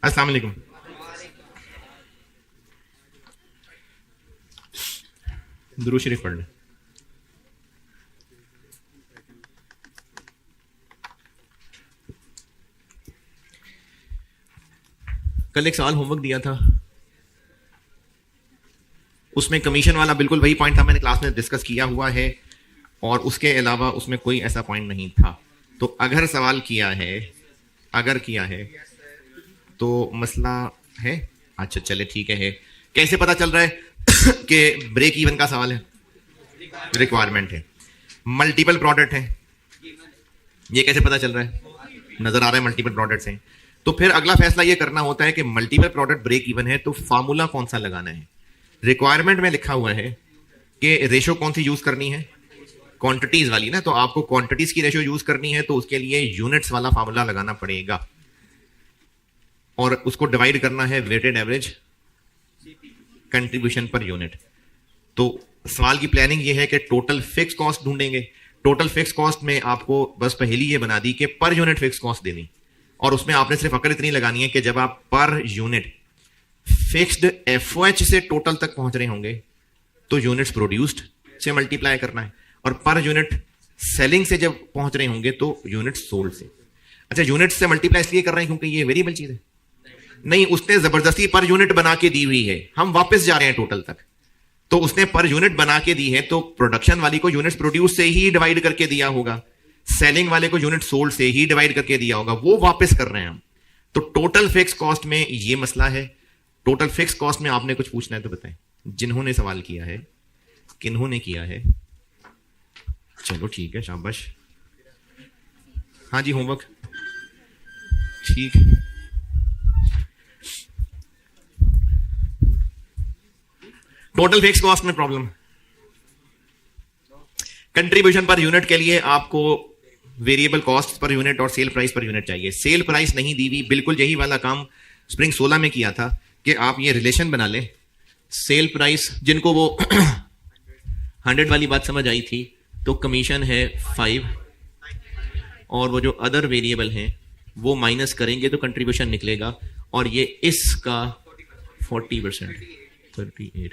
अस्सलाम वालेकुम। दुरूद शरीफ पढ़ लें। कल एक सवाल होमवर्क दिया था, उसमें कमीशन वाला बिल्कुल वही पॉइंट था, मैंने क्लास में डिस्कस किया हुआ है, और उसके अलावा उसमें कोई ऐसा पॉइंट नहीं था। तो अगर सवाल किया है, अगर किया है तो मसला है। अच्छा चले ठीक है। कैसे पता चल रहा है कि ब्रेक इवन का सवाल है? रिक्वायरमेंट है, मल्टीपल प्रोडक्ट है, ये कैसे पता चल रहा है? नजर आ रहा है मल्टीपल प्रोडक्ट्स हैं। तो फिर अगला फैसला ये करना होता है कि मल्टीपल प्रोडक्ट ब्रेक इवन है तो फार्मूला कौन सा लगाना है। रिक्वायरमेंट में लिखा हुआ है कि रेशो कौन सी यूज करनी है, क्वांटिटीज वाली ना, तो आपको क्वांटिटीज की रेशो यूज करनी है तो उसके लिए यूनिट्स वाला फार्मूला लगाना पड़ेगा, और उसको डिवाइड करना है weighted average contribution per unit. तो सवाल की प्लानिंग ये है कि टोटल फिक्स कॉस्ट ढूंढेंगे। टोटल फिक्स कॉस्ट में आपको बस पहली ये बना दी कि पर यूनिट फिक्स कॉस्ट देनी, और उसमें आपने सिर्फ अकल इतनी लगानी है कि जब आप पर यूनिट फिक्स्ड एफओएच से टोटल तक पहुंच रहे होंगे तो यूनिट्स प्रोड्यूस्ड से मल्टीप्लाई करना है, और पर यूनिट सेलिंग से जब पहुंच रहे होंगे तो यूनिट सोल्ड से। अच्छा, यूनिट से मल्टीप्लाई इसलिए कर रहे हैं क्योंकि ये वेरिएबल चीज है? नहीं, उसने जबरदस्ती पर यूनिट बना के दी हुई है, हम वापस जा रहे हैं टोटल तक, तो उसने पर यूनिट बना के दी है, तो प्रोडक्शन वाली को यूनिट्स प्रोड्यूस से ही डिवाइड करके दिया होगा, सेलिंग वाले को यूनिट सोल्ड से ही डिवाइड करके दिया होगा, वो वापस कर रहे हैं हम। तो टोटल फिक्स कॉस्ट में ये मसला है। टोटल फिक्स कॉस्ट में आपने कुछ पूछना है तो बताएं, जिन्होंने सवाल किया है, किन्होंने किया है। चलो ठीक है, शाबाश। हाँ जी, होमवर्क ठीक। टोटल फिक्स कॉस्ट में प्रॉब्लम, कंट्रीब्यूशन पर यूनिट के लिए आपको वेरिएबल कॉस्ट पर यूनिट और सेल प्राइस पर यूनिट चाहिए। सेल प्राइस नहीं दी हुई, बिल्कुल यही वाला काम स्प्रिंग 16 में किया था कि आप ये रिलेशन बना लें, सेल प्राइस, जिनको वो 100 वाली बात समझ आई थी, तो कमीशन है 5, और वो जो अदर वेरिएबल हैं वो माइनस करेंगे तो कंट्रीब्यूशन निकलेगा, और ये इसका 40%, 38।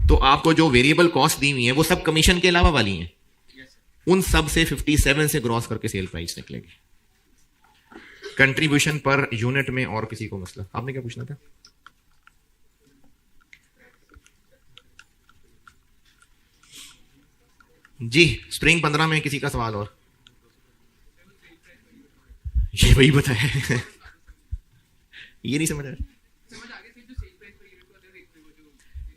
तो आपको जो वेरिएबल कॉस्ट दी हुई है वो सब कमीशन के अलावा वाली हैं, उन सब से 57 से ग्रॉस करके सेल प्राइस निकलेगी। कंट्रीब्यूशन पर यूनिट में और किसी को मसला? आपने क्या पूछना था? जी, स्प्रिंग 15 में किसी का सवाल और? ये वही बताया ये नहीं समझ आया।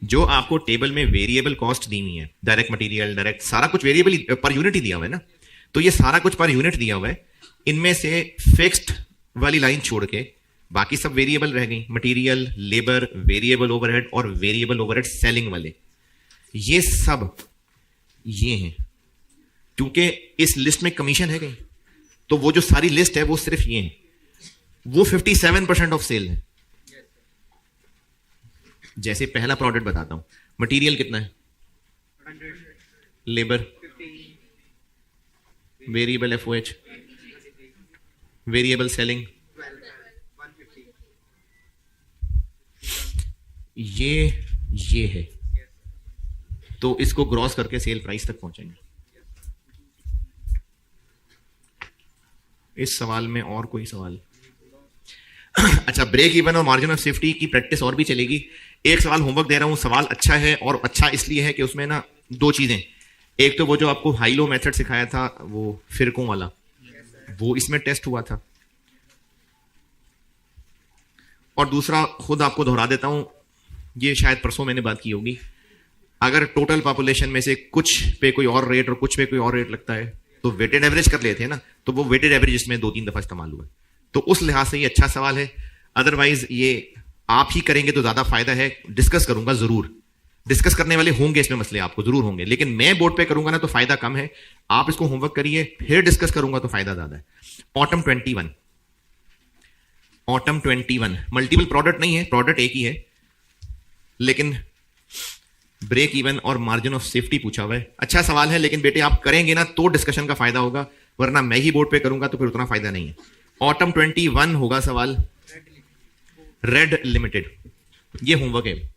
जो आपको टेबल में वेरिएबल कॉस्ट दी हुई है, डायरेक्ट मटेरियल, डायरेक्ट, सारा कुछ वेरिएबल पर यूनिट ही दिया हुआ है ना, तो ये सारा कुछ पर यूनिट दिया हुआ है। इनमें से फिक्स्ड वाली लाइन छोड़ के बाकी सब वेरिएबल रह गई, मटेरियल, लेबर, वेरिएबल ओवरहेड और वेरिएबल ओवरहेड सेलिंग वाले, ये सब ये हैं। क्योंकि इस लिस्ट में कमीशन है कहीं, तो वो जो सारी लिस्ट है वो सिर्फ ये है, वो 57% ऑफ सेल है। जैसे पहला प्रोडक्ट बताता हूं, मटेरियल कितना है, 100, labour, 50, variable FOH, variable selling, 12, 150, ये है। तो इसको ग्रॉस करके सेल प्राइस तक पहुंचेंगे। इस सवाल में और कोई सवाल? अच्छा, ब्रेक इवन और मार्जिन ऑफ सेफ्टी की प्रैक्टिस और भी चलेगी। एक सवाल होमवर्क दे रहा हूं, सवाल अच्छा है, और अच्छा इसलिए है कि उसमें ना दो चीजें, एक तो वो जो आपको हाई लो मेथड सिखाया था वो फिरकों वाला, वो इसमें टेस्ट हुआ था, और दूसरा खुद आपको दोहरा देता हूं, ये शायद परसों मैंने बात की होगी, अगर टोटल पॉपुलेशन में से कुछ पे कोई और रेट और कुछ पे कोई और रेट लगता है तो वेटेड एवरेज कर लेते हैं ना, तो वो वेटेड एवरेज इसमें 2-3 दफा इस्तेमाल हुआ है, तो उस लिहाज से ये अच्छा सवाल है। अदरवाइज ये आप ही करेंगे तो ज्यादा फायदा है। डिस्कस करूंगा जरूर, डिस्कस करने वाले होंगे इसमें मसले, आपको जरूर होंगे, लेकिन मैं बोर्ड पे करूंगा ना तो फायदा कम है। आप इसको होमवर्क करिए, फिर डिस्कस करूंगा तो फायदा ज्यादा है। ऑटम 21 मल्टीपल प्रोडक्ट नहीं है, प्रोडक्ट एक ही है, लेकिन ब्रेक इवन और मार्जिन ऑफ सेफ्टी पूछा हुआ है। अच्छा सवाल है, लेकिन बेटे आप करेंगे ना तो डिस्कशन का फायदा होगा, वरना मैं ही बोर्ड पे करूंगा तो फिर उतना फायदा नहीं है। ऑटम 21 होगा सवाल, रेड लिमिटेड। ये होमवर्क है।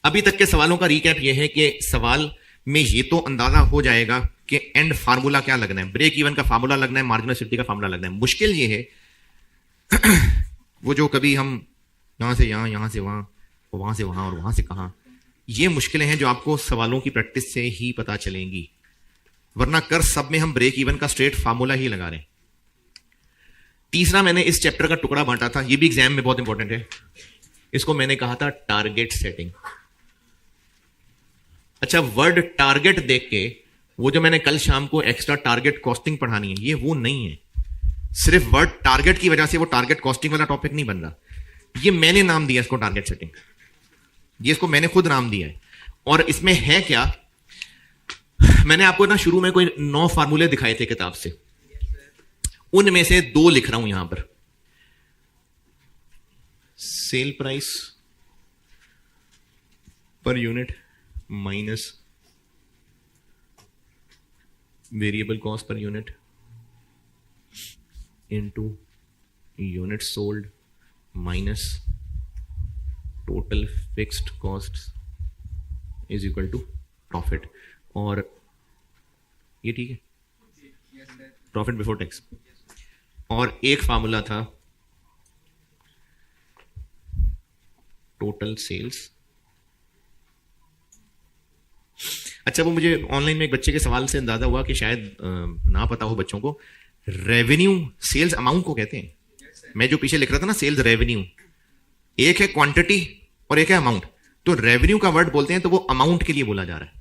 अभी तक के सवालों का रिकैप ये है कि सवाल में ये तो अंदाजा हो जाएगा कि एंड फार्मूला क्या लगना है, ब्रेक इवन का फार्मूला लगना है, मार्जिनल सेफ्टी का फार्मूला लगना है। मुश्किल ये है वो जो कभी हम यहां से यहां, यहां से वहां, वहां से वहां और वहां से कहां, ये मुश्किलें हैं जो आपको सवालों की प्रैक्टिस से ही पता चलेंगी, वरना कर सब में हम ब्रेक इवन का स्ट्रेट फार्मूला ही लगा रहे हैं। तीसरा मैंने इस चैप्टर का टुकड़ा बांटा था, ये भी एग्जाम में बहुत इंपॉर्टेंट है। इसको मैंने कहा था टारगेट सेटिंग। अच्छा, वर्ड टारगेट देख के वो जो मैंने कल शाम को एक्स्ट्रा टारगेट कॉस्टिंग पढ़ानी है, ये वो नहीं है। सिर्फ वर्ड टारगेट की वजह से वो टारगेट कॉस्टिंग वाला टॉपिक नहीं बन रहा। ये मैंने नाम दिया इसको टारगेट सेटिंग, ये इसको मैंने खुद नाम दिया है। और इसमें है क्या, मैंने आपको ना शुरू में कोई 9 फार्मूले दिखाए थे किताब से, उनमें से 2 लिख रहा हूं यहां पर। Sale price per unit minus variable cost per unit into unit sold minus total fixed cost is equal to profit. और ये ठीक है, प्रॉफिट बिफोर टैक्स। और एक फार्मूला था टोटल सेल्स। अच्छा, वो मुझे ऑनलाइन में एक बच्चे के सवाल से अंदाजा हुआ कि शायद ना पता हो बच्चों को, रेवेन्यू सेल्स अमाउंट को कहते हैं। मैं जो पीछे लिख रहा था ना सेल्स रेवेन्यू, एक है क्वांटिटी और एक है अमाउंट। तो रेवेन्यू का वर्ड बोलते हैं तो वो अमाउंट के लिए बोला जा रहा है।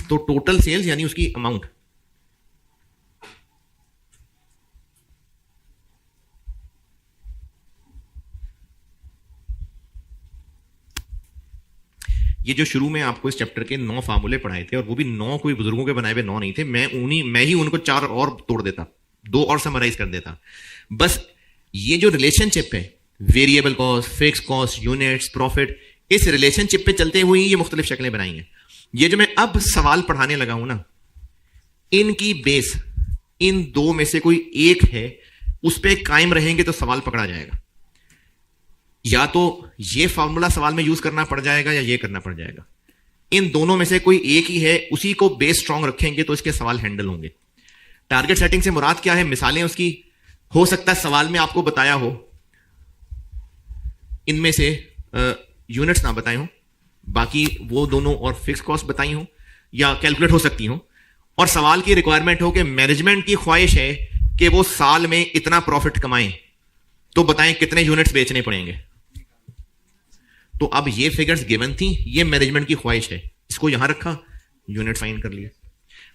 तो टोटल सेल्स यानी उसकी अमाउंट। ये जो शुरू में आपको इस चैप्टर के 9 फार्मूले पढ़ाए थे, और वो भी 9 कोई बुजुर्गों के बनाए हुए 9 नहीं थे, मैं ही उनको 4 और तोड़ देता, 2 और समराइज कर देता। बस ये जो रिलेशनशिप है, variable cost, fix cost, units, profit, इस रिलेशनशिप पे चलते हुए ये मुख्तलिफ शक्लें बनाई हैं। ये जो मैं अब सवाल पढ़ाने लगा हूं ना, इनकी बेस इन 2 में से कोई एक है, उस पर कायम रहेंगे तो सवाल पकड़ा जाएगा। या तो ये फॉर्मूला सवाल में यूज करना पड़ जाएगा या ये करना पड़ जाएगा। इन दोनों में से कोई एक ही है, उसी को बेस स्ट्रांग रखेंगे तो इसके सवाल हैंडल होंगे। टारगेट सेटिंग से मुराद क्या है, मिसालें उसकी हो सकता है सवाल में आपको बताया हो, इनमें से यूनिट्स ना बताए हो, बाकी वो दोनों और फिक्स कॉस्ट बताई हो या कैलकुलेट हो सकती हो, और सवाल की रिक्वायरमेंट हो कि मैनेजमेंट की ख्वाहिश है कि वो साल में इतना प्रॉफिट कमाएं, तो बताएं कितने यूनिट्स बेचने पड़ेंगे। तो अब ये फिगर्स गिवन थी, ये मैनेजमेंट की ख्वाहिश है, इसको यहां रखा, यूनिट फाइंड कर लिए।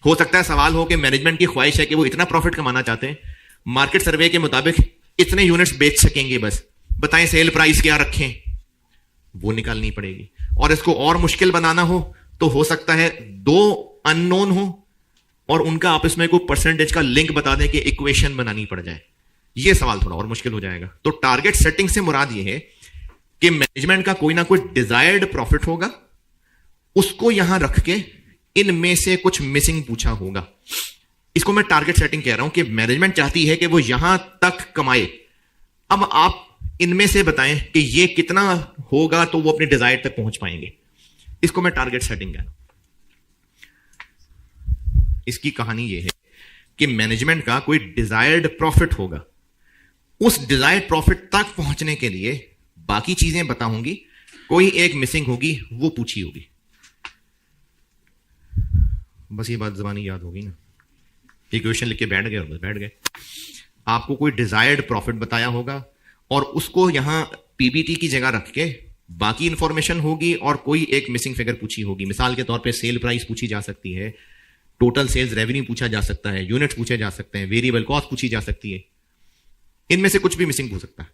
हो सकता है सवाल हो कि मैनेजमेंट की ख्वाहिश है कि वो इतना प्रॉफिट कमाना चाहते हैं, मार्केट सर्वे के मुताबिक इतने यूनिट्स बेच सकेंगे, बस बताएं सेल प्राइस क्या रखें, वो निकालनी पड़ेगी। और इसको और मुश्किल बनाना हो तो हो सकता है 2 अननोन हो और उनका आपस में कोई परसेंटेज का लिंक बता दें कि इक्वेशन बनानी पड़ जाए, ये सवाल थोड़ा और मुश्किल हो जाएगा। तो टारगेट सेटिंग से मुराद ये है कि मैनेजमेंट का कोई ना कोई डिजायर्ड प्रॉफिट होगा, उसको यहां रख के इनमें से कुछ मिसिंग पूछा होगा। इसको मैं टारगेट सेटिंग कह रहा हूं कि मैनेजमेंट चाहती है कि वो यहां तक कमाए, अब आप इनमें से बताएं कि ये कितना होगा तो वो अपने डिजायर तक पहुंच पाएंगे। इसको मैं टारगेट सेटिंग कह रहा हूं। इसकी कहानी ये है कि मैनेजमेंट का कोई डिजायर्ड प्रॉफिट होगा, उस डिजायर्ड प्रॉफिट तक पहुंचने के लिए बाकी चीजें बताऊंगी, कोई एक मिसिंग होगी, वो पूछी होगी। बस ये बात जबानी याद होगी ना, इक्वेशन लिख के बैठ गए और बस बैठ गए। आपको कोई डिजायर्ड प्रॉफिट बताया होगा और उसको यहां पीबीटी की जगह रख के बाकी इंफॉर्मेशन होगी और कोई एक मिसिंग फिगर पूछी होगी। मिसाल के तौर पे सेल प्राइस पूछी जा सकती है, टोटल सेल्स रेवेन्यू पूछा जा सकता है, यूनिट्स पूछे जा सकते हैं, वेरिएबल कॉस्ट पूछी जा सकती है, इनमें से कुछ भी मिसिंग हो सकता है।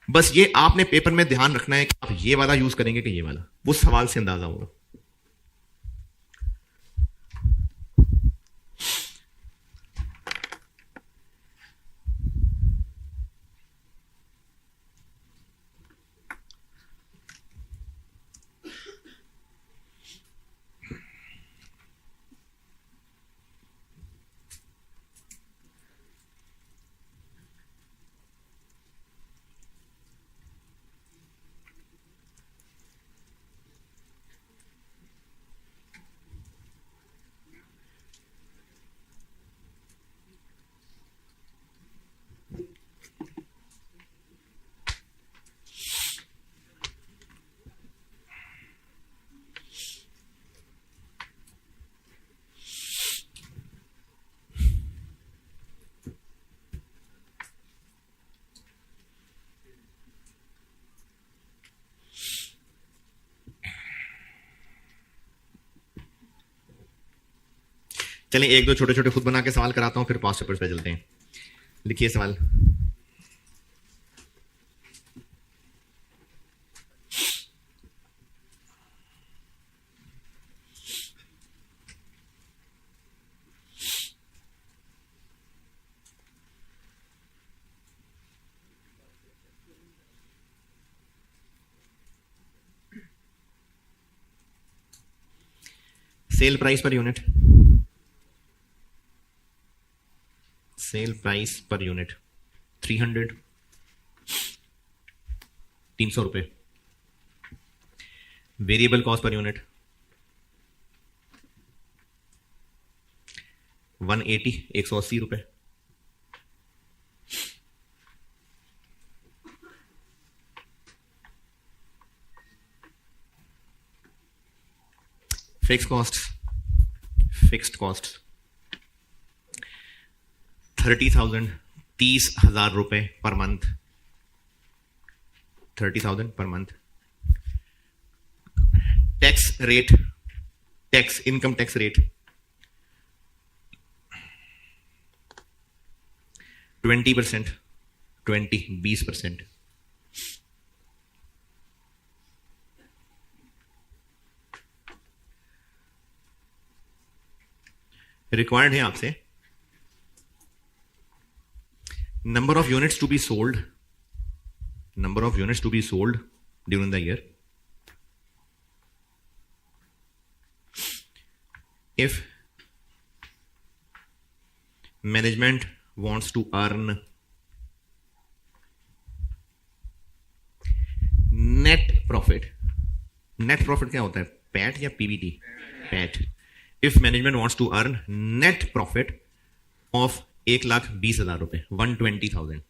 बस ये आपने पेपर में ध्यान रखना है कि आप ये वाला यूज करेंगे कि ये वाला, वो सवाल से अंदाजा होगा। चलें एक दो छोटे छोटे खुद बना के सवाल कराता हूं, फिर पास्ट पेपर्स पे चलते हैं। लिखिए सवाल। Cell price per unit, cell price per unit 300, 300 रुपए। वेरिएबल कॉस्ट पर यूनिट 180, 180 रुपए। फिक्स कॉस्ट, फिक्स्ड कॉस्ट 30,000, 30,000 रुपए पर month, 30,000 per month. Tax rate, tax income tax rate 20%, 20% required है आपसे। Number of units to be sold, number of units to be sold during the year. If management wants to earn net profit, net profit क्या होता है, PAT या PBT? PAT. If management wants to earn net profit of 1,20,000 रुपए, 120,000,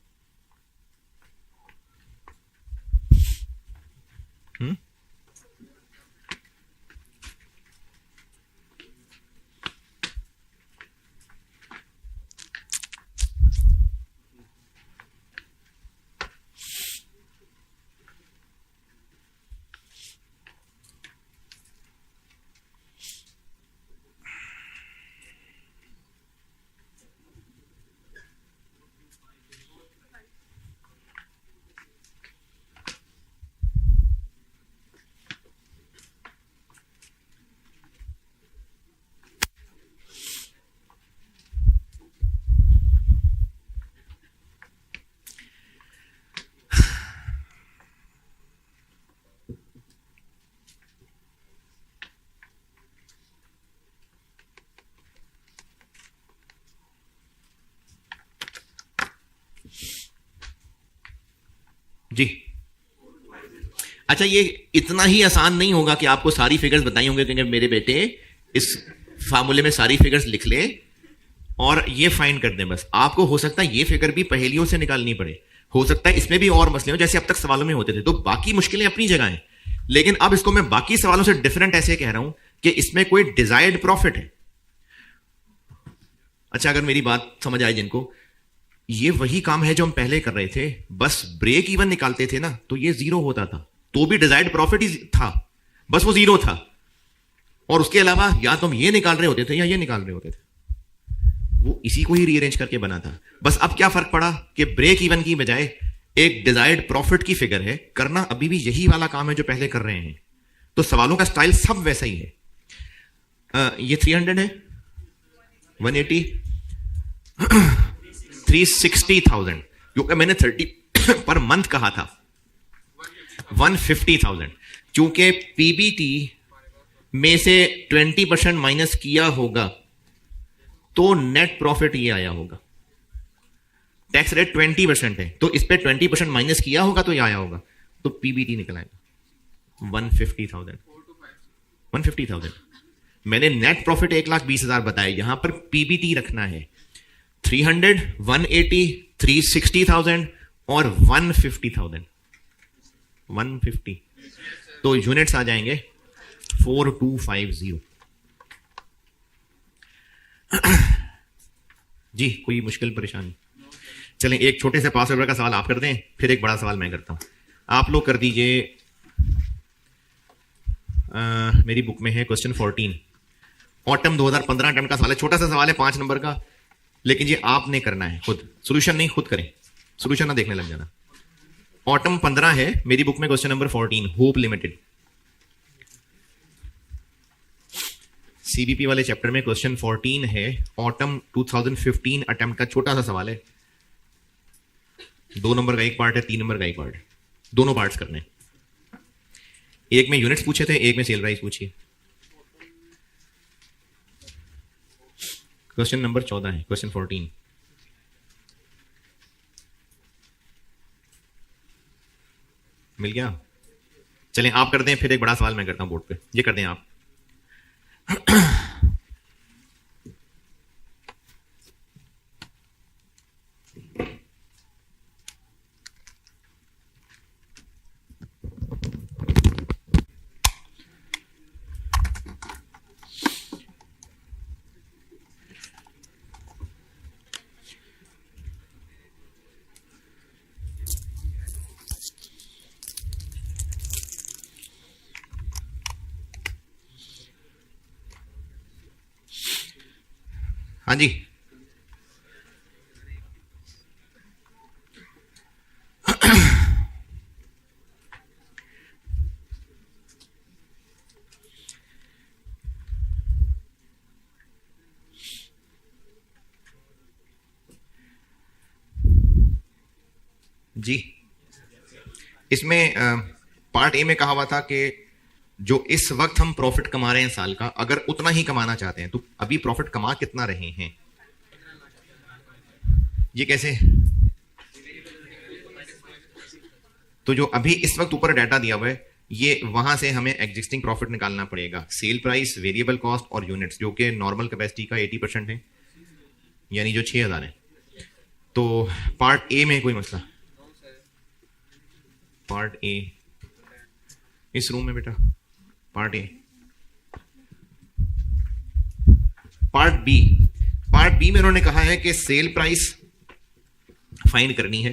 जी। अच्छा, ये इतना ही आसान नहीं होगा कि आपको सारी फिगर्स बताई होंगे, क्योंकि मेरे बेटे इस फार्मूले में सारी फिगर्स लिख ले और ये फाइंड कर दें बस। आपको हो सकता है ये फिगर भी पहेलियों से निकालनी पड़े, हो सकता है इसमें भी और मसले हो जैसे अब तक सवालों में होते थे। तो बाकी मुश्किलें अपनी जगह हैं, लेकिन अब इसको मैं बाकी सवालों से डिफरेंट ऐसे कह रहा हूं कि इसमें कोई डिजायर्ड प्रॉफिट है। अच्छा, अगर मेरी बात समझ आए जिनको, ये वही काम है जो हम पहले कर रहे थे, बस ब्रेक इवन निकालते थे ना तो ये जीरो होता था, तो भी डिजायर्ड प्रॉफिट ही था, बस वो जीरो था। और उसके अलावा या तो हम ये निकाल रहे होते थे या ये निकाल रहे होते थे, वो इसी को ही रीअरेंज करके बना था। बस अब क्या फर्क पड़ा कि ब्रेक इवन की बजाय एक डिजायर्ड प्रॉफिट की फिगर है, करना अभी भी यही वाला काम है जो पहले कर रहे हैं। तो सवालों का स्टाइल सब वैसा ही है। ये 300 है, 180, 360,000, क्योंकि मैंने 30 पर मंथ कहा था, 150,000। चूंकि पीबीटी में से 20% माइनस किया होगा तो नेट प्रॉफिट ये आया होगा। टैक्स रेट 20% है, तो इस पे 20% माइनस किया होगा तो ये आया होगा, तो पीबीटी निकल आएगा 150,000। 150,000 मैंने नेट प्रॉफिट 1,20,000 बताया, यहां पर पीबीटी रखना है 300, 180, 360,000 और 150,000, 150। तो यूनिट्स आ जाएंगे 4250। जी, कोई मुश्किल परेशानी? चलें एक छोटे से पास पेपर का सवाल आप कर दें, फिर एक बड़ा सवाल मैं करता हूं। आप लोग कर दीजिए, मेरी बुक में है क्वेश्चन 14, ऑटम 2015 अटेम्प्ट का सवाल है, छोटा सा सवाल है 5 नंबर का, लेकिन ये आपने करना है खुद, सोल्यूशन नहीं, खुद करें, सोल्यूशन ना देखने लग जाना। ऑटम 15 है, मेरी बुक में question number 14, hope limited. CBP वाले चैप्टर में क्वेश्चन 14 है, ऑटम 2015 अटेम्प्ट का छोटा सा सवाल है। 2 नंबर का एक पार्ट है, 3 नंबर का एक पार्ट है, दोनों पार्ट्स करने हैं। एक में यूनिट्स पूछे थे, एक में सेल प्राइस पूछिए। क्वेश्चन नंबर 14 है, क्वेश्चन 14। मिल गया? चलें आप करते हैं, फिर एक बड़ा सवाल मैं करता हूं बोर्ड पे, ये कर दें आप। हाँ जी, जी इसमें पार्ट ए में कहा हुआ था कि जो इस वक्त हम प्रॉफिट कमा रहे हैं साल का, अगर उतना ही कमाना चाहते हैं तो अभी प्रॉफिट कमा कितना रहे हैं, ये कैसे? तो जो अभी इस वक्त ऊपर डाटा दिया हुआ है, ये वहां से हमें एग्जिस्टिंग प्रॉफिट निकालना पड़ेगा, सेल प्राइस, वेरिएबल कॉस्ट और यूनिट्स, जो कि नॉर्मल कैपेसिटी का 80% है, यानी जो 6000 है। तो पार्ट ए में कोई मसला? पार्ट ए इस रूम में बेटा, पार्ट ए। पार्ट बी में उन्होंने कहा है कि सेल प्राइस फाइंड करनी है,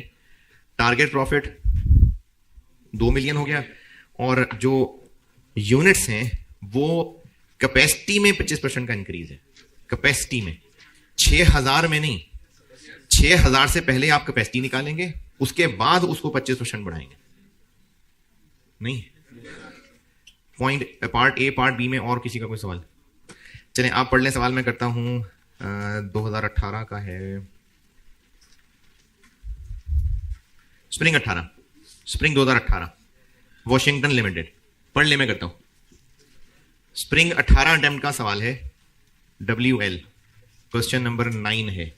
टारगेट प्रॉफिट 2 मिलियन हो गया, और जो यूनिट्स हैं वो कैपेसिटी में 25% का इंक्रीज है, कैपेसिटी में 6000 में नहीं, 6000 से पहले आप कैपेसिटी निकालेंगे, उसके बाद उसको 25% बढ़ाएंगे। नहीं point part A part B में और किसी का कोई सवाल? चलें आप पढ़ लें, सवाल मैं करता हूं। 2018 का है, स्प्रिंग 2018 वॉशिंगटन लिमिटेड, पढ़ ले, मैं करता हूं। स्प्रिंग 18 अटेम्प्ट का सवाल है, WL, क्वेश्चन नंबर 9 है,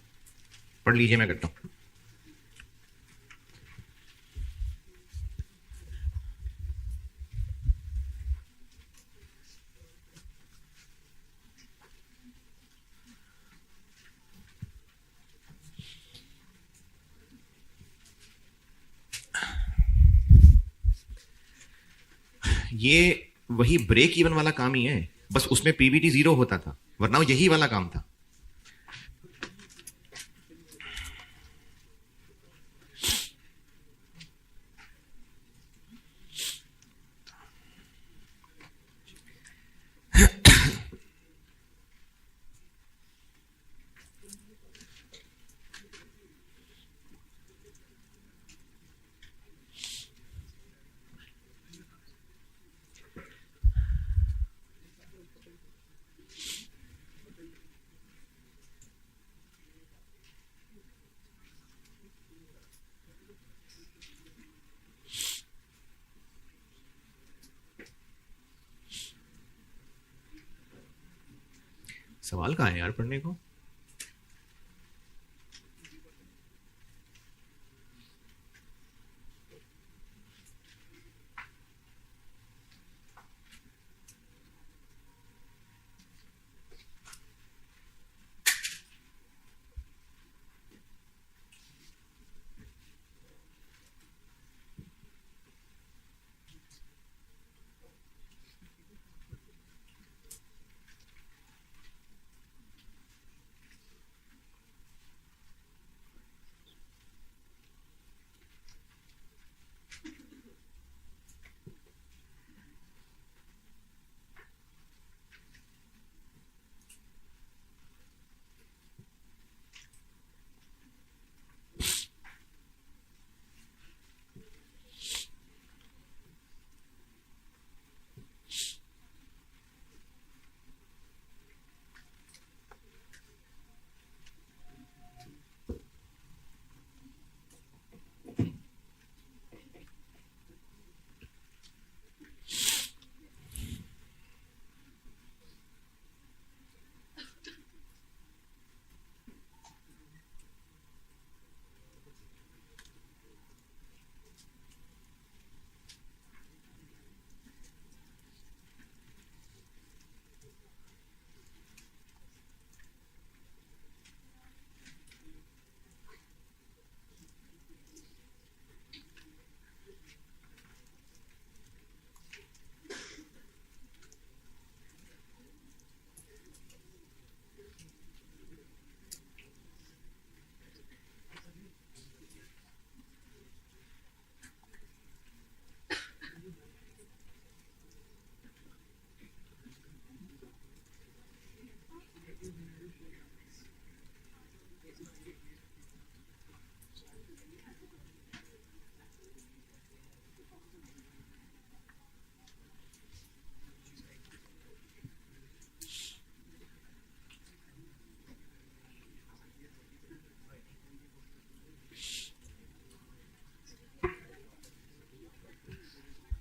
पढ़ लीजिए, मैं करता हूं। ये वही ब्रेक इवन वाला काम ही है, बस उसमें पीबीटी 0 होता था, वरना यही वाला काम था। सवाल कहाँ है यार पढ़ने को?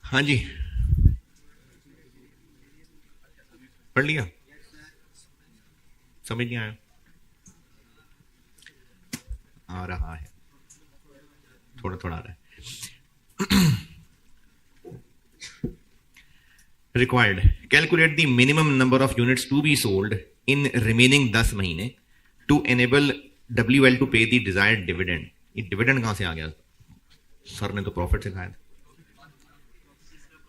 हाँ जी, पढ़ लिया, समझ नहीं आया? आ रहा है, थोड़ा थोड़ा आ रहा है। Required calculate the minimum number of units to be sold in remaining 10 महीने to enable WL to pay the desired dividend. ये डिविडेंड कहां से आ गया? सर ने तो प्रॉफिट सिखाया था।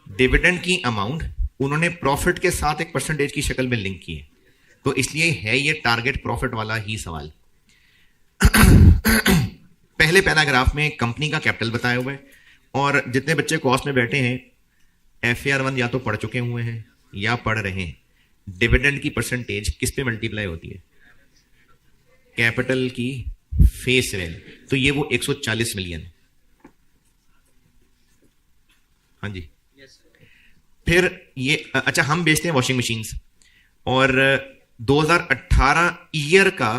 डिविडेंड की अमाउंट उन्होंने प्रॉफिट के साथ एक परसेंटेज की शक्ल में लिंक की है, तो इसलिए है ये टारगेट प्रॉफिट वाला ही सवाल। पहले पैराग्राफ में कंपनी का कैपिटल बताया हुआ है, और जितने बच्चे कॉस्ट में बैठे हैं FAR 1 या तो पढ़ चुके हुए हैं या पढ़ रहे हैं। डिविडेंड की परसेंटेज किस पे मल्टीप्लाई होती है? कैपिटल की फेस वैल्यू, तो ये वो 140 मिलियन है। हाँ जी, फिर ये अच्छा, हम बेचते हैं वॉशिंग मशीन्स, और 2018 ईयर का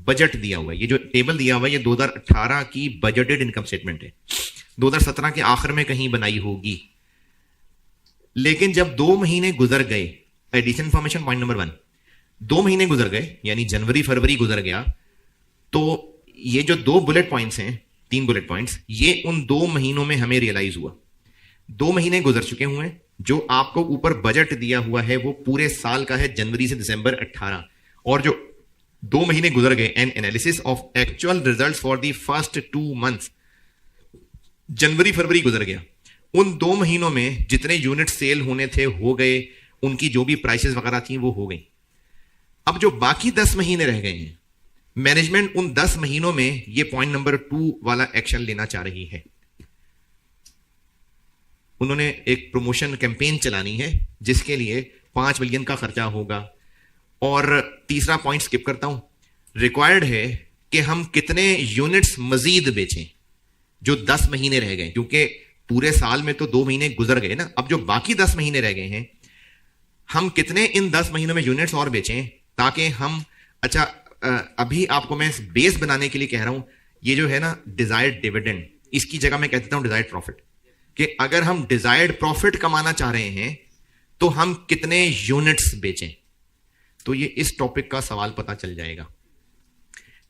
बजट दिया हुआ है। ये जो टेबल दिया हुआ है ये 2018 की बजटेड इनकम स्टेटमेंट है, 2017 के आखिर में कहीं बनाई होगी। लेकिन जब 2 महीने गुजर गए, एडिशन इंफॉर्मेशन पॉइंट नंबर 1, 2 महीने गुजर गए यानी जनवरी फरवरी गुजर गया, तो ये जो 2 बुलेट पॉइंट्स हैं, 3 बुलेट पॉइंट्स, ये उन 2 महीनों में हमें रियलाइज हुआ। 2 महीने गुजर चुके हुए हैं, जो आपको ऊपर बजट दिया हुआ है वो पूरे साल का है, जनवरी से दिसंबर 18, और जो 2 महीने गुजर गए, an analysis of actual results for the first 2 months, जनवरी फरवरी गुजर गया। उन 2 महीनों में जितने यूनिट सेल होने थे हो गए, उनकी जो भी प्राइसेस वगैरह थी वो हो गई। अब जो बाकी 10 महीने रह गए हैं, मैनेजमेंट उन 10 महीनों में ये पॉइंट नंबर 2 वाला एक्शन लेना चाह रही है। उन्होंने एक प्रमोशन कैंपेन चलानी है जिसके लिए 5 मिलियन का खर्चा होगा। और तीसरा पॉइंट स्किप करता हूं, रिक्वायर्ड है कि हम कितने यूनिट्स मजीद बेचें जो 10 महीने रह गए, क्योंकि पूरे साल में तो 2 महीने गुजर गए ना, अब जो बाकी 10 महीने रह गए हैं, हम कितने इन 10 महीनों में यूनिट्स और बेचें ताकि हम, अच्छा अभी आपको मैं बेस बनाने के लिए कह रहा हूं, ये जो है ना डिजायर्ड डिविडेंड, इसकी जगह मैं कह देता हूं डिजायर्ड प्रॉफिट, कि अगर हम डिजायर्ड प्रॉफिट कमाना चाह रहे हैं तो हम कितने यूनिट्स बेचें। तो ये इस टॉपिक का सवाल पता चल जाएगा,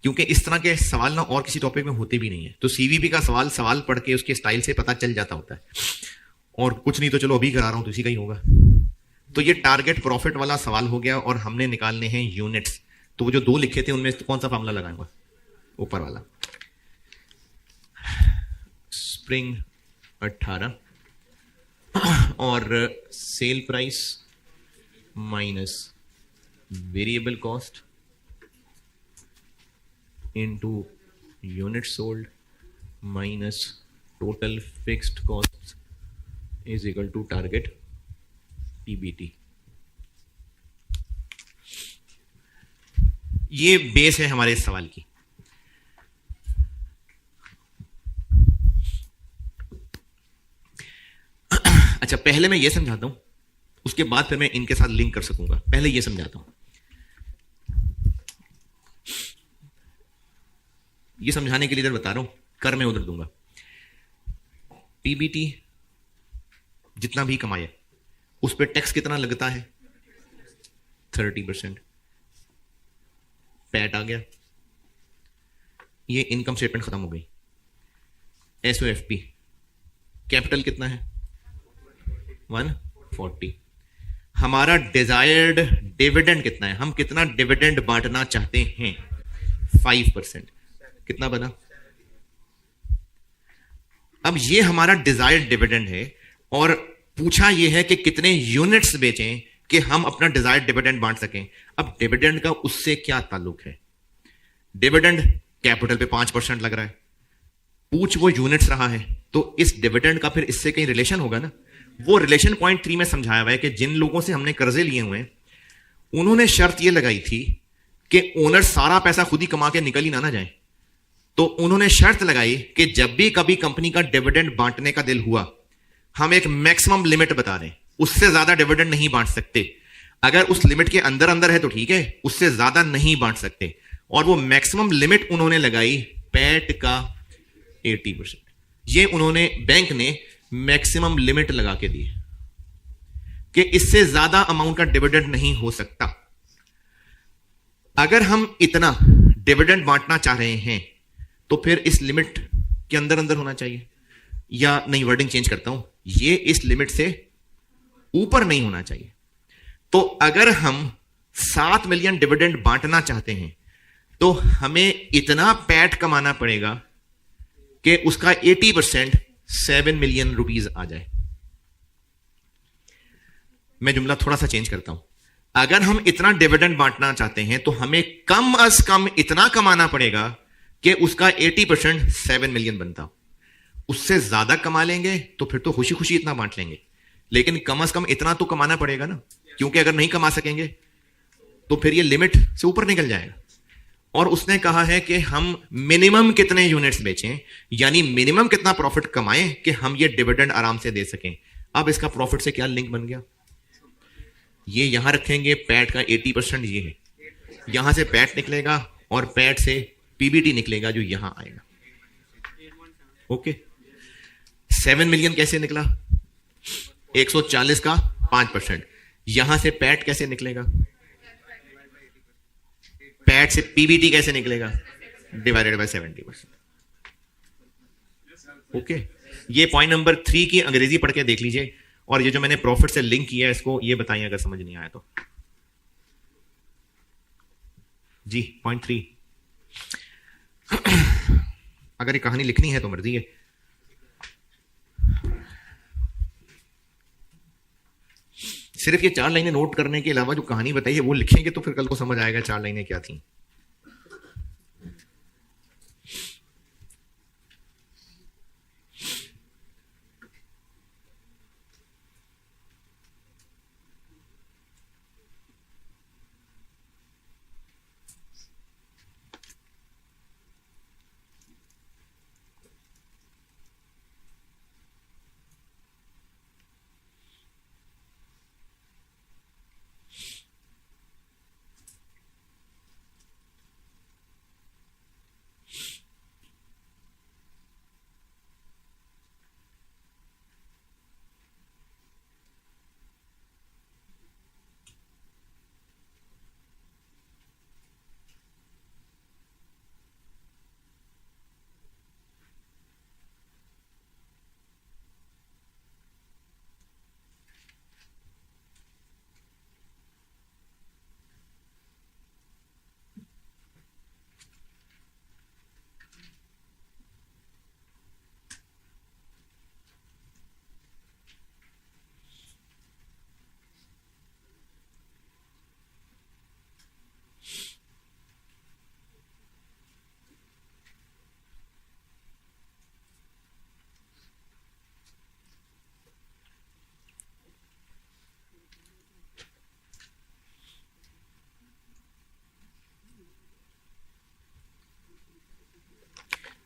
क्योंकि इस तरह के सवाल ना और किसी टॉपिक में होते भी नहीं है। तो CVP का सवाल पढ़ के उसके स्टाइल से पता चल जाता होता है, और कुछ नहीं तो चलो अभी करा रहा हूं तो इसी का ही होगा। तो ये टारगेट प्रॉफिट वाला सवाल हो गया, और हमने निकालने हैं यूनिट्स। तो वो जो 2 लिखे थे उनमें कौन सा फार्मूला लगाऊंगा? ऊपर वाला, स्प्रिंग 18 और sale price minus variable cost into unit sold minus total fixed cost is equal to target PBT। ये बेस है हमारे इस सवाल की। अच्छा, पहले मैं ये समझाता हूं, उसके बाद फिर मैं इनके साथ लिंक कर सकूंगा। पहले ये समझाता हूं, ये समझाने के लिए इधर बता रहा हूं, कर मैं उधर दूंगा। PBT जितना भी कमाया उस पर टैक्स कितना लगता है? 30%। पैट आ गया, ये इनकम स्टेटमेंट खत्म हो गई। SOFP कैपिटल कितना है? 140। हमारा डिजायर्ड डिविडेंड कितना है? हम कितना डिविडेंड बांटना चाहते हैं? 5%। कितना बना? अब ये हमारा डिजायर्ड डिविडेंड है, और पूछा यह है कि कितने यूनिट्स बेचें कि हम अपना डिजायर्ड डिविडेंड बांट सकें। अब डिविडेंड का उससे क्या ताल्लुक है? डिविडेंड कैपिटल पे 5% लग रहा है, पूछ वो यूनिट्स रहा है, तो इस डिविडेंड का फिर इससे कहीं रिलेशन होगा ना। वो रिलेशन पॉइंट 3 में समझाया हुआ है कि जिन लोगों से हमने कर्जे लिए हुए हैं, उन्होंने शर्त यह लगाई थी कि ओनर सारा पैसा खुद ही कमा के निकल ही ना जाए। तो उन्होंने शर्त लगाई कि जब भी कभी कंपनी का डिविडेंड बांटने का दिल हुआ, हम एक मैक्सिमम लिमिट बता दें, उससे ज्यादा डिविडेंड नहीं बांट सकते। अगर उस लिमिट के अंदर अंदर है तो ठीक है, उससे ज्यादा नहीं बांट सकते। और वो मैक्सिमम लिमिट उन्होंने लगाई पैट का 80%। ये उन्होंने, बैंक ने मैक्सिमम लिमिट लगा के दी है कि इससे ज्यादा अमाउंट का डिविडेंड नहीं हो सकता। अगर हम इतना डिविडेंड बांटना चाह रहे हैं तो फिर इस लिमिट के अंदर अंदर होना चाहिए, या नहीं, वर्डिंग चेंज करता हूं, ये इस लिमिट से ऊपर नहीं होना चाहिए। तो अगर हम 7 मिलियन डिविडेंड बांटना चाहते हैं तो हमें इतना पैट कमाना पड़ेगा कि उसका 80% 7 मिलियन रुपीस आ जाए। मैं जुमला थोड़ा सा चेंज करता हूं, अगर हम इतना डिविडेंड बांटना चाहते हैं तो हमें कम अज कम इतना कमाना पड़ेगा कि उसका 80% 7 मिलियन बनता। उससे ज्यादा कमा लेंगे तो फिर तो खुशी खुशी इतना बांट लेंगे, लेकिन कम अज कम इतना तो कमाना पड़ेगा ना, क्योंकि अगर नहीं कमा सकेंगे तो फिर ये लिमिट से ऊपर निकल जाएगा। और उसने कहा है कि हम मिनिमम कितने यूनिट्स बेचें, यानी मिनिमम कितना प्रॉफिट कमाएं कि हम ये डिविडेंड आराम से दे सकें। अब इसका प्रॉफिट से क्या लिंक बन गया, ये यहां रखेंगे, पैट का 80% ये है, यहां से पैट निकलेगा और पैट से पीबीटी निकलेगा जो यहां आएगा। ओके, 7 मिलियन कैसे निकला, 140 का 5%, यहां से पैट कैसे निकलेगा, पैट से पीबीटी कैसे निकलेगा, डिवाइडेड बाय 70%। ओके, ये पॉइंट नंबर 3 की अंग्रेजी पढ़ के देख लीजिए, और ये जो मैंने प्रॉफिट से लिंक किया है इसको ये बताइए अगर समझ नहीं आया तो। जी, पॉइंट 3। अगर ये कहानी लिखनी है तो मर्जी है। सिर्फ ये 4 लाइनें नोट करने के अलावा जो कहानी बताई है वो लिखेंगे तो फिर कल को समझ आएगा 4 लाइनें क्या थी।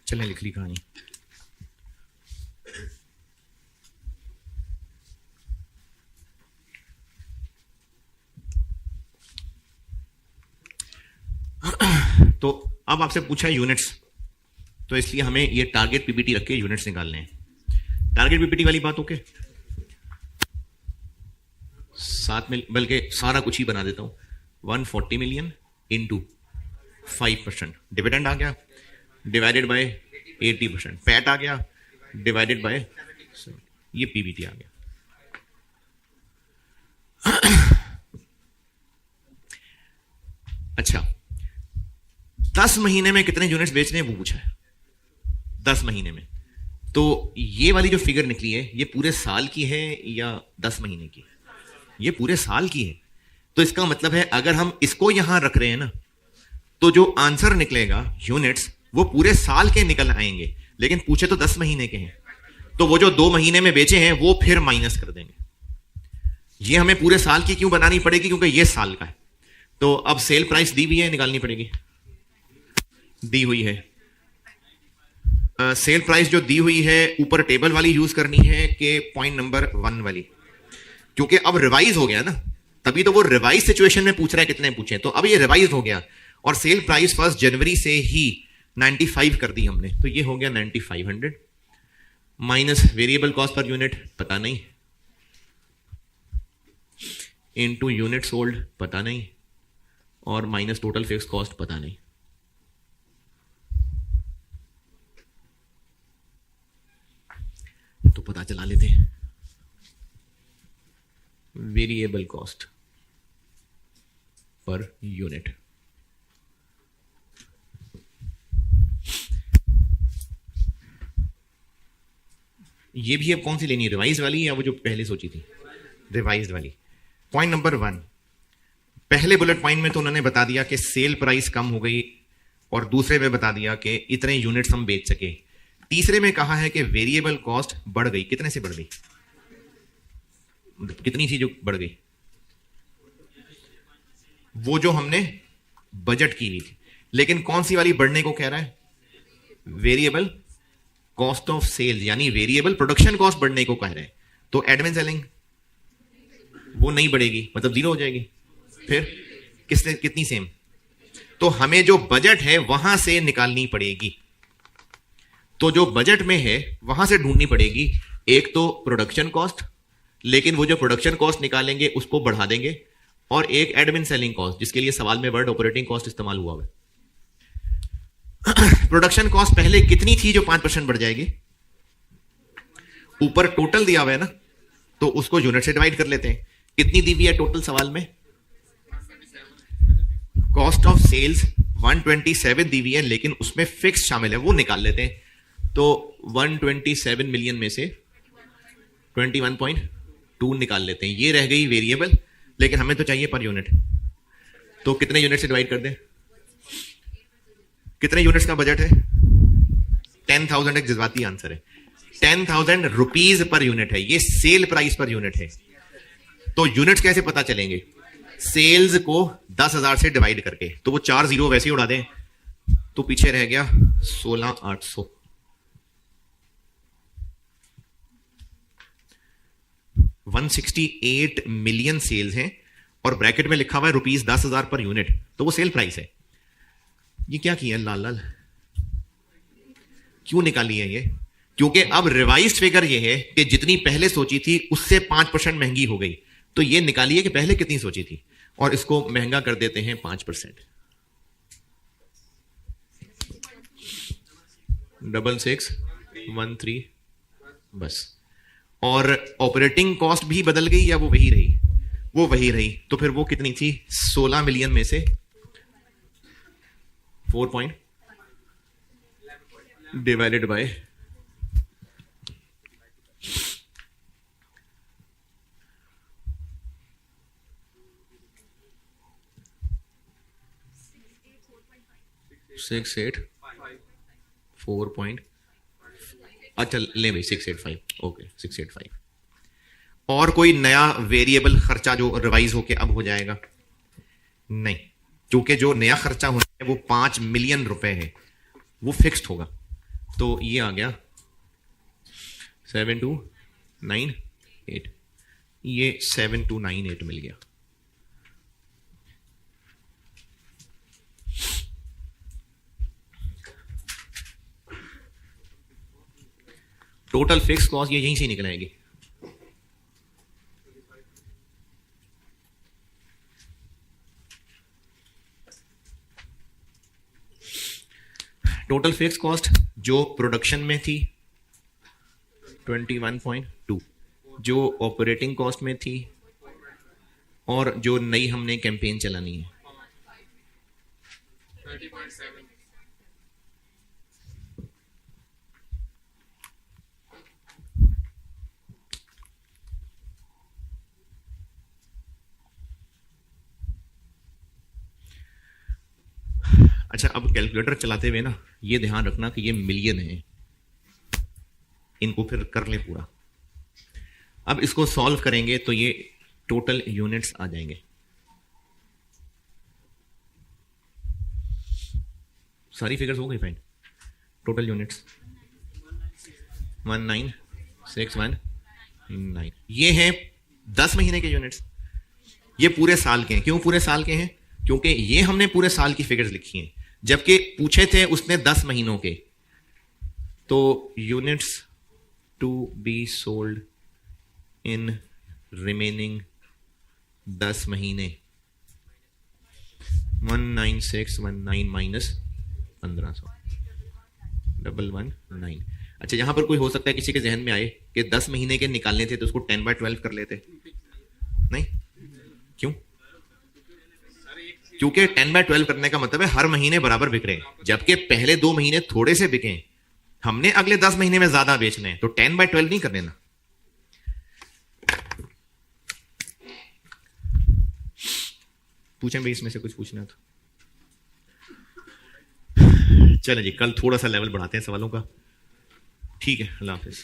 चलें, लिख ली कहानी। तो अब आपसे पूछा यूनिट्स, तो इसलिए हमें ये टारगेट पीपीटी रख के यूनिट्स निकालने हैं। टारगेट पीपीटी वाली बात ओके, साथ में बल्कि सारा कुछ ही बना देता हूं। 140 मिलियन इंटू 5%, डिविडेंड आ गया, डिवाइडेड बाय 80%, पैट आ गया, डिवाइडेड बाय, ये पीबीटी आ गया। अच्छा, 10 महीने में कितने यूनिट्स बेचने हैं वो पूछा है, 10 महीने में। तो ये वाली जो फिगर निकली है ये पूरे साल की है या 10 महीने की? ये पूरे साल की है। तो इसका मतलब है अगर हम इसको यहां रख रहे हैं ना, तो जो आंसर निकलेगा यूनिट्स वो पूरे साल के निकल आएंगे, लेकिन पूछे तो 10 महीने के हैं, तो वो जो 2 महीने में बेचे हैं वो फिर माइनस कर देंगे। ये हमें पूरे साल की क्यों बनानी पड़ेगी, क्योंकि ये साल का है। तो अब सेल प्राइस दी हुई है, निकालनी पड़ेगी, दी हुई है। सेल प्राइस जो दी हुई है ऊपर टेबल वाली यूज करनी है कि पॉइंट नंबर 1 वाली, क्योंकि अब रिवाइज हो गया ना, तभी तो वो रिवाइज सिचुएशन में पूछ रहा है कितने पूछे, तो अब ये रिवाइज हो गया और सेल प्राइस 1 जनवरी से ही 95 कर दी हमने, तो ये हो गया 9500 minus variable cost per unit पता नहीं, इनटू यूनिट सोल्ड पता नहीं, और माइनस टोटल फिक्स कॉस्ट पता नहीं। तो पता चला लेते हैं वेरिएबल कॉस्ट पर यूनिट। ये भी अब कौन सी लेनी है, रिवाइज वाली या वो जो पहले सोची थी? रिवाइज वाली। पॉइंट नंबर 1, पहले बुलेट पॉइंट में तो उन्होंने बता दिया कि सेल प्राइस कम हो गई, और दूसरे में बता दिया कि इतने यूनिट्स हम बेच सके। तीसरे में कहा है कि वेरिएबल कॉस्ट बढ़ गई। कितने से बढ़ गई? कितनी थी जो बढ़ गई? वो जो हमने बजट की हुई थी। लेकिन कौन सी वाली बढ़ने को कह रहा है? वेरिएबल कॉस्ट ऑफ सेल, यानी वेरिएबल प्रोडक्शन कॉस्ट बढ़ने को कह रहे हैं। तो एडमिन सेलिंग वो नहीं बढ़ेगी, मतलब 0 हो जाएगी। फिर किससे कितनी? सेम। तो हमें जो बजट है वहां से निकालनी पड़ेगी। तो जो बजट में है वहां से ढूंढनी पड़ेगी। एक तो प्रोडक्शन कॉस्ट, लेकिन वो जो प्रोडक्शन कॉस्ट निकालेंगे उसको बढ़ा देंगे, और एक एडमिन सेलिंग कॉस्ट, जिसके लिए सवाल में वर्ड ऑपरेटिंग कॉस्ट इस्तेमाल हुआ है। प्रोडक्शन कॉस्ट पहले कितनी थी जो 5% बढ़ जाएगी? ऊपर टोटल दिया हुआ है ना, तो उसको यूनिट से डिवाइड कर लेते हैं। कितनी दी हुई है टोटल सवाल में? कॉस्ट ऑफ सेल्स 127 दी हुई है, लेकिन उसमें फिक्स शामिल है, वो निकाल लेते हैं। तो 127 मिलियन में से 21.2 निकाल लेते हैं। ये रह गई वेरिएबल, लेकिन हमें तो चाहिए पर यूनिट। तो कितने यूनिट से डिवाइड कर दें? कितने यूनिट्स का बजट है? 10,000 एक जज्बाती आंसर है। 10,000 रुपीज पर यूनिट है, ये सेल प्राइस पर यूनिट है। तो यूनिट्स कैसे पता चलेंगे? सेल्स को 10,000 से डिवाइड करके। तो वो 4 जीरो वैसे ही उड़ा दें, तो पीछे रह गया 16,800। 168 मिलियन सेल्स हैं, और ब्रैकेट में लिखा हुआ है ₹10,000 पर यूनिट, तो वो सेल प्राइस है। ये क्या किया लाल लाल, क्यों निकाली है ये? क्योंकि अब रिवाइज्ड फिगर ये है कि जितनी पहले सोची थी उससे 5% महंगी हो गई। तो ये निकालिए कि पहले कितनी सोची थी, और इसको महंगा कर देते हैं 5%। 6613 बस। और ऑपरेटिंग कॉस्ट भी बदल गई या वो वही रही? वो वही रही। तो फिर वो कितनी थी? 16 मिलियन में से 4 पॉइंट डिवाइडेड बाय 684. अच्छा ले भाई 685, ओके 685। और कोई नया वेरिएबल खर्चा जो रिवाइज होके अब हो जाएगा? नहीं, क्योंकि जो नया खर्चा होना है वो 5 मिलियन रुपए है, वो फिक्स्ड होगा। तो ये आ गया 7298, ये 7298 मिल गया। टोटल फिक्स कॉस्ट ये यहीं से निकल आएगी। टोटल फिक्स कॉस्ट जो प्रोडक्शन में थी 21.2, जो ऑपरेटिंग कॉस्ट में थी, और जो नई हमने कैंपेन चलानी है 30.7। अच्छा, अब कैलकुलेटर चलाते हुए ना ये ध्यान रखना कि ये मिलियन है, इनको फिर कर ले पूरा। अब इसको सॉल्व करेंगे तो ये टोटल यूनिट्स आ जाएंगे। सारी फिगर्स हो गई फाइन। टोटल यूनिट्स 19619, ये हैं 10 महीने के यूनिट्स। ये पूरे साल के हैं। क्यों पूरे साल के हैं? क्योंकि ये हमने पूरे साल की फिगर्स लिखी हैं, जबकि पूछे थे उसने 10 महीनों के। तो units to be sold in remaining 10 महीने 19619 माइनस 1500 119। अच्छा, यहां पर कोई हो सकता है किसी के जहन में आए कि 10 महीने के निकालने थे तो उसको 10/12 कर लेते। नहीं, क्यों? क्योंकि 10/12 करने का मतलब है हर महीने बराबर बिक रहे हैं, जबकि पहले 2 महीने थोड़े से बिके, हमने अगले 10 महीने में ज्यादा बेचने हैं, तो 10/12 नहीं करने ना। पूछें भाई, इसमें से कुछ पूछना तो। चलें जी, कल थोड़ा सा लेवल बढ़ाते हैं सवालों का। ठीक है, अल्लाह हाफिज।